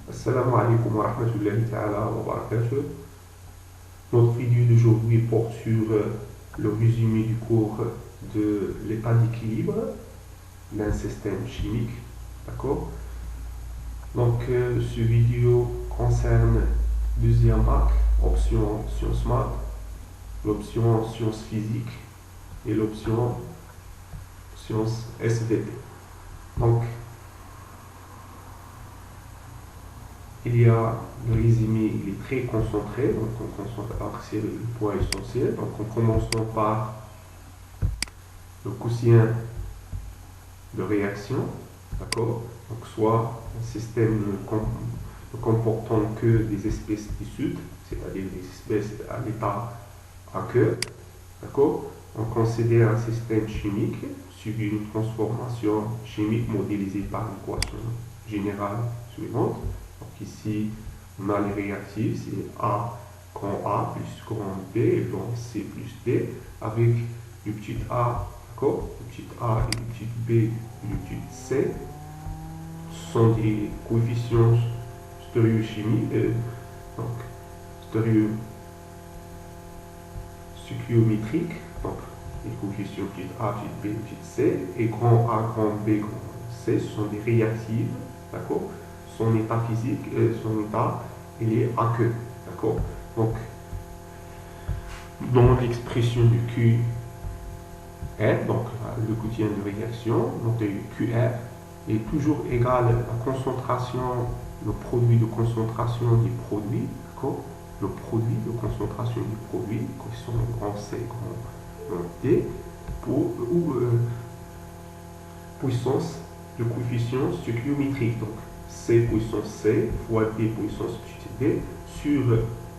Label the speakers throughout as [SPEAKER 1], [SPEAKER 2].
[SPEAKER 1] Assalamu alaikum wa rahmatullahi ta'ala wa barakatuh. Notre vidéo d'aujourd'hui porte sur le résumé du cours de l'état d'équilibre d'un système chimique. D'accord? Donc, ce vidéo concerne deuxième bac, option sciences maths, l'option sciences physiques et l'option sciences SVT. Donc, il y a le résumé, il est très concentré, donc on concentre c'est le point essentiel. Donc, en commençant par le quotient de réaction, d'accord? Donc, soit un système ne comportant que des espèces dissoutes, c'est-à-dire des espèces à l'état aqueux, d'accord? On considère un système chimique subit une transformation chimique modélisée par l'équation générale suivante. Donc ici, on a les réactifs, c'est A grand A plus grand B égale C plus D, avec le petit a, d'accord? Le petit a et le petit b et le petit c sont des coefficients stéréochimiques, donc stéréométriques, donc les coefficients petit a, petit b, petit c, et grand A, grand B, grand C, ce sont des réactifs, d'accord? Son état physique, son état, il est aqueux, d'accord? Donc, dans l'expression du QR, donc le quotient de réaction, donc le QR est toujours égal à la concentration, le produit de concentration du produit, d'accord? Le produit de concentration du produit, qui sont grand C, grand D, puissance de coefficient stéréométrique. Donc, C puissance C fois D puissance petit d sur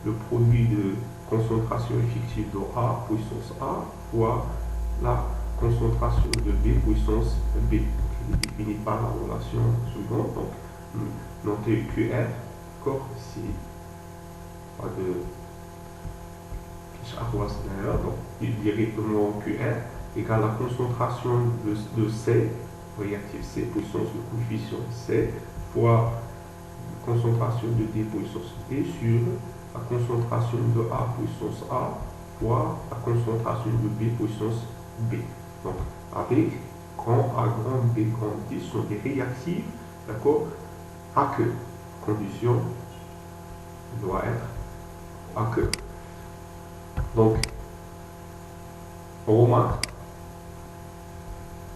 [SPEAKER 1] le produit de concentration effective de A puissance A fois la concentration de B puissance B. Donc, il est défini par la relation suivante. Donc, notez QR, d'accord, ici, pas de fiche ardoise derrière, donc directement QR égale la concentration de C, réactif C puissance le coefficient C, fois la concentration de D puissance D sur la concentration de A puissance A fois la concentration de B puissance B. Donc, avec grand A, grand B, grand D sont des réactifs, d'accord, aqueux. Condition doit être aqueux. Donc, on remarque,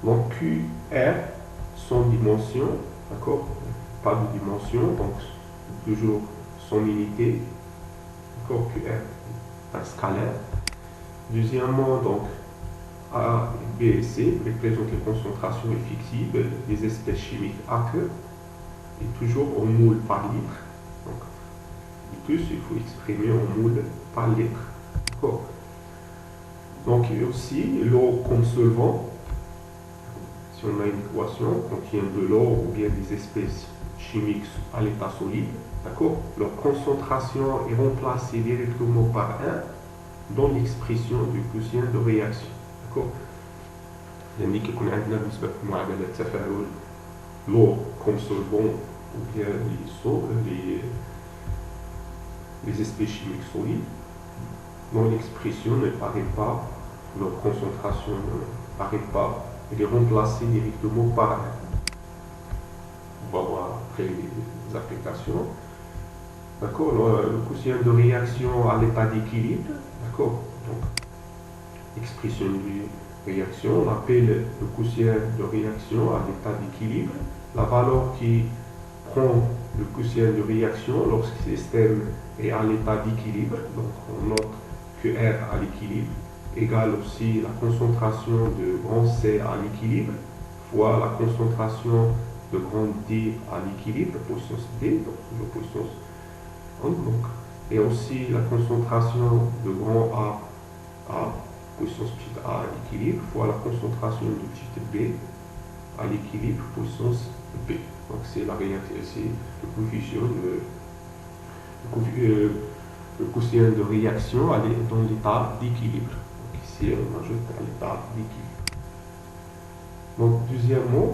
[SPEAKER 1] donc QR son dimension, d'accord, pas de dimension, donc toujours son unité, d'accord, QR un scalaire. Deuxièmement, donc A, B et C représentent les concentrations effectives des espèces chimiques aqueuses et toujours en moules par litre. Donc, et plus il faut exprimer en moules par litre. D'accord. Donc, il y a aussi l'eau comme solvant. Si on a une équation contient de l'eau ou bien des espèces chimiques à l'état solide, d'accord, leur concentration est remplacée directement par 1 dans l'expression du quotient de réaction. d'accord. يعني كيكون عندنا بالنسبة لمعادلة تفاعل l'eau comme solvant ou bien les espèces chimiques solides, dont l'expression ne paraît pas, leur concentration ne paraît pas, elle est remplacée directement par 1. On va voir après les applications. D'accord, le quotient de réaction à l'état d'équilibre, d'accord, donc expression de réaction, on appelle le quotient de réaction à l'état d'équilibre, la valeur qui prend le quotient de réaction lorsque le système est à l'état d'équilibre, donc on note que R à l'équilibre égale aussi la concentration de grand C à l'équilibre fois la concentration de grand D à l'équilibre, puissance D, donc toujours puissance 1, donc, et aussi la concentration de grand A, puissance petite a à l'équilibre fois la concentration de petite b à l'équilibre puissance b. Donc c'est la réaction, c'est le coefficient le quotient de réaction dans l'état d'équilibre. Donc ici on ajoute à l'état d'équilibre. Donc deuxièmement,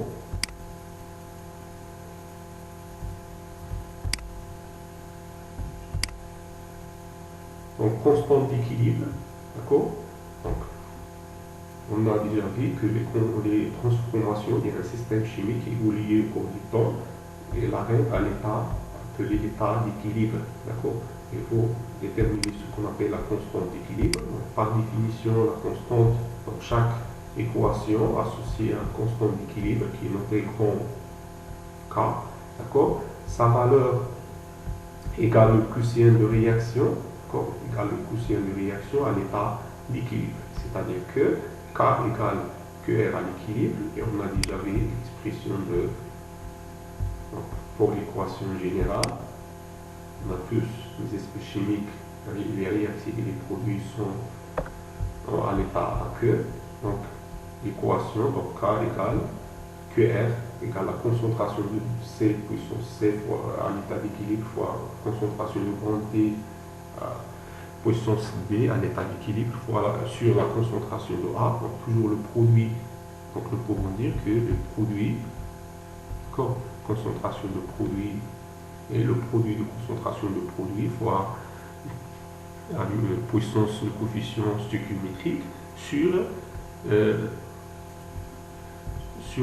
[SPEAKER 1] Donc, constante d'équilibre, d'accord? Donc, on a déjà vu que les transformations d'un système chimique évoluent au cours du temps et arrivent à l'état appelé l'état d'équilibre, d'accord? Il faut déterminer ce qu'on appelle la constante d'équilibre. Par définition, la constante, donc chaque équation associée à une constante d'équilibre qui est notée comme K, d'accord? Sa valeur égale le quotient de réaction, égale le quotient de réaction à l'état d'équilibre. C'est-à-dire que K égale QR à l'équilibre, et on a déjà vu l'expression de, donc, pour l'équation générale, on a tous les espèces chimiques, les réactifs et les produits sont à l'état aqueux. Donc l'équation, donc K égale QR égale la concentration de C puissance C à l'état d'équilibre fois concentration de grand T puissance B à l'état d'équilibre fois sur la concentration de A. Donc toujours le produit. Donc nous pouvons dire que le produit, concentration de produit et le produit de concentration de produit fois la puissance de coefficient stoichiométrique sur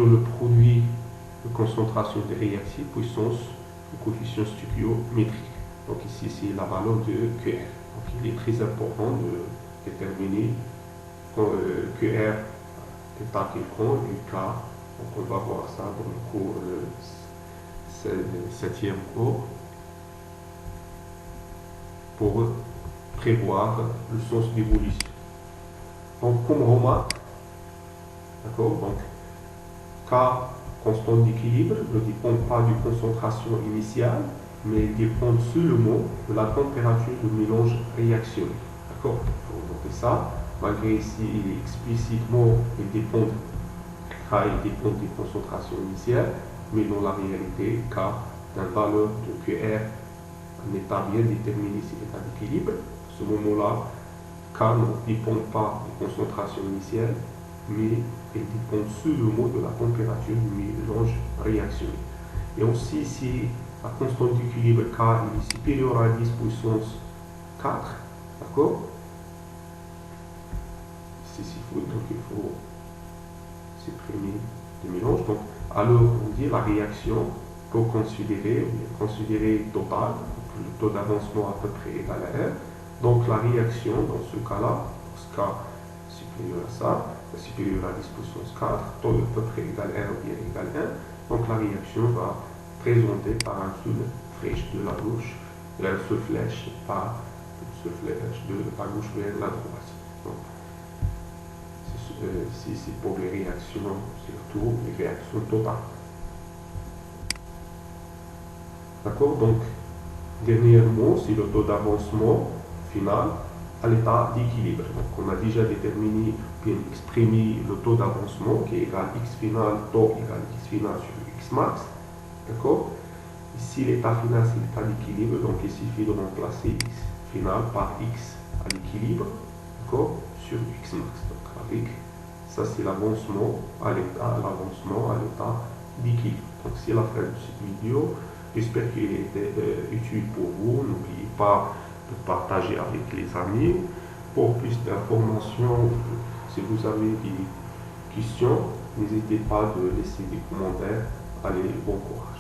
[SPEAKER 1] le produit de concentration des réactifs puissance de coefficient stoichiométrique. Donc ici c'est la valeur de QR. Donc il est très important de déterminer QR état quelconque et K. Donc on va voir ça dans le cours 7e cours pour prévoir le sens d'évolution. Donc comme remarque, d'accord, donc K, constante d'équilibre, ne dépend pas de concentration initiale, mais dépend seulement de la température de mélange réactionné. D'accord? Il faut noter ça. Malgré ici, il est explicitement, K dépend des concentrations initiales, mais dans la réalité, K, d'une valeur de QR, un état bien déterminé, c'est l'état d'équilibre. À ce moment-là, K ne dépend pas des concentrations initiales, mais elle dépend seulement de la température du mélange réactionné. Et aussi, si la constante d'équilibre K est supérieure à 10 puissance 4, d'accord? Donc il faut supprimer le mélange. Donc, alors, on dit la réaction pour considérer total, le taux d'avancement à peu près égal à 1. Donc la réaction, dans ce cas-là, dans ce cas supérieur à ça, supérieur à 10 puissance 4, taux à peu près égal à 1 ou bien égal à 1. Donc la réaction va présenter par un seul flèche de la gauche, un seul flèche par une seule flèche de la gauche vers la droite. Donc, c'est pour les réactions, surtout les réactions totales. D'accord? Donc, dernièrement, c'est le taux d'avancement final à l'état d'équilibre. Donc, on a déjà déterminé, bien exprimé le taux d'avancement qui est égal à x final, taux égal à x final sur x max. D'accord? Ici, l'état final, c'est l'état d'équilibre, donc il suffit de remplacer x final par x à l'équilibre, d'accord, sur x max. Donc, avec ça, c'est l'avancement à l'état d'équilibre. Donc, c'est la fin de cette vidéo. J'espère qu'il était utile pour vous. N'oubliez pas de partager avec les amis. Pour plus d'informations, si vous avez des questions, n'hésitez pas de laisser des commentaires. Allez, bon courage.